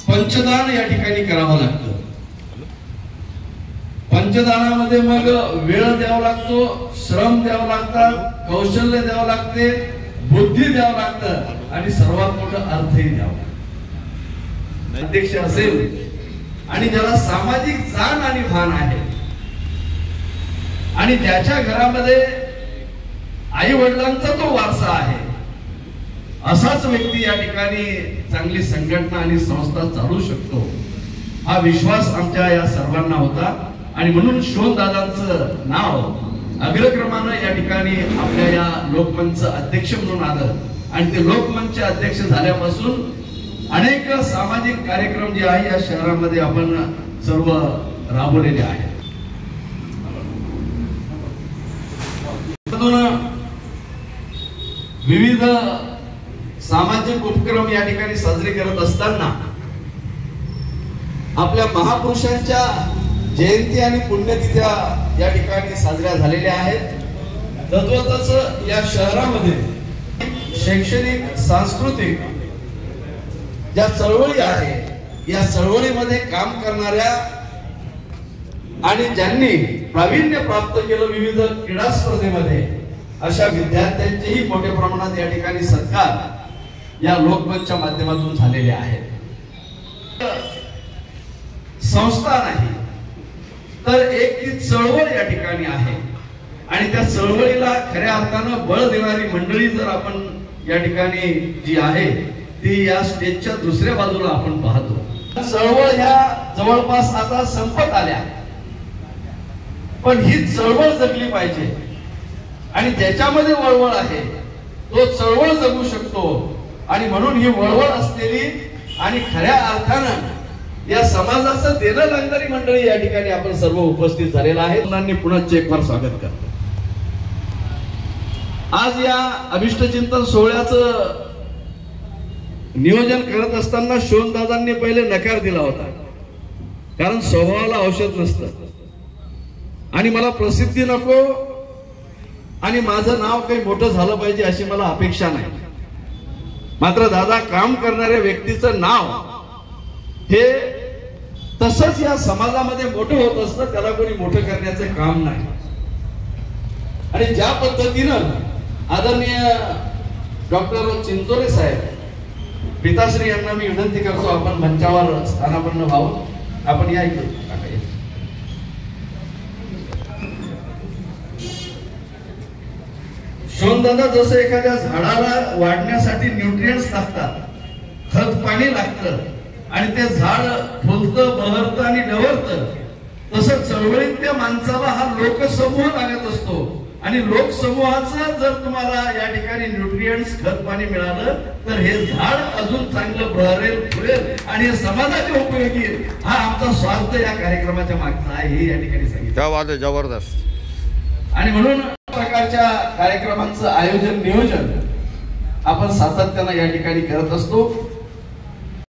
पंचदान या ठिकाणी करावं लागतं। पंचदानामध्ये मग वेळ द्यावा लागतो, श्रम द्यावं लागतात, कौशल्य द्यावं लागते, बुद्धी द्यावं लागतं आणि सर्वात मोठं अर्थही द्यावं लागतं। अध्यक्ष असेल आणि ज्याला सामाजिक जाण आणि भान आहे आणि ज्याच्या घरामध्ये आई वडिलांचा तो वारसा आहे, असाच व्यक्ती या ठिकाणी चांगली संघटना आणि संस्था चालू शकतो, हा विश्वास आमच्या या सर्वांना होता। आणि म्हणून शोधदादांचं नाव अग्रक्रमानं या ठिकाणी आपल्या या लोकमंच अध्यक्ष म्हणून आलं आणि ते लोकमंच अध्यक्ष झाल्यापासून अनेक सामाजिक कार्यक्रम जे आहे या शहरामध्ये आपण सर्व राबवलेले आहेत। विविध सामाजिक उपक्रम या ठिकाणी साजरे करत असताना आपल्या महापुरुषांच्या जयंती आणि पुण्यतिथ्या या ठिकाणी साजऱ्या झालेल्या आहेत। तद्वतच या शहरामध्ये शैक्षणिक सांस्कृतिक ज्या चळवळी आहे, या चळवळीमध्ये काम करणाऱ्या आणि ज्यांनी प्रावीण्य प्राप्त केलं विविध क्रीडा स्पर्धेमध्ये, अशा विद्यार्थ्यांचेही मोठ्या प्रमाणात या ठिकाणी सत्कार या लोकमंचच्या माध्यमातून झालेले आहेत। संस्था नाही तर एक ती चळवळ या ठिकाणी आहे आणि त्या चळवळीला खऱ्या अर्थानं बळ देणारी मंडळी जर आपण या ठिकाणी जी आहे ती या स्टेजच्या दुसऱ्या बाजूला आपण पाहतो। चळवळ ह्या जवळपास आता संपत आल्या, पण ही चळवळ जगली पाहिजे आणि ज्याच्यामध्ये वळवळ आहे तो चळवळ जगू शकतो आणि म्हणून ही वळवळ असलेली आणि खऱ्या अर्थानं या समाजाचं देणं लागणारी मंडळी या ठिकाणी आपण सर्व उपस्थित झालेला आहे। पुन्हा एक फार स्वागत करतो। आज या अभिष्ट चिंतन सोहळ्याचं नियोजन करत असताना शोधदादांनी पहिले नकार दिला होता, कारण स्वभावाला औषध नसतं आणि मला प्रसिद्धी नको आणि माझं नाव काही मोठं झालं पाहिजे अशी मला अपेक्षा नाही। मात्र दादा काम करणाऱ्या व्यक्तीचं नाव हे तसंच या समाजामध्ये मोठं होत असतं, त्याला कोणी मोठं करण्याचं काम नाही। आणि ज्या पद्धतीनं आदरणीय डॉक्टर चिंचोले साहेब पिताश्री यांना मी विनंती करतो, आपण मंचावर स्थानापन्न व्हावं। आपण या इकडे शोधदादा जसं एखाद्या झाडाला वाढण्यासाठी न्यूट्रिएंट्स लागतात, खत पाणी लागतं आणि ते झाड फुलतं, बहरतं आणि डवरतं, तसं चळवळीतल्या माणसाला हा लोकसमूह लागत असतो आणि लोकसमूहाचं जर तुम्हाला या ठिकाणी न्यूट्रिएंट्स खत पाणी मिळालं तर हे झाड अजून चांगलं बहरेल, फुलेल आणि समाजाच्या उपयोगी येईल। हा आमचा स्वार्थ या कार्यक्रमाच्या मागचा आहे हे या ठिकाणी सांगितलं। जबरदस्त। आणि म्हणून प्रकारच्या कार्यक्रमांचं आयोजन नियोजन आपण सातत्यानं या ठिकाणी करत असतो।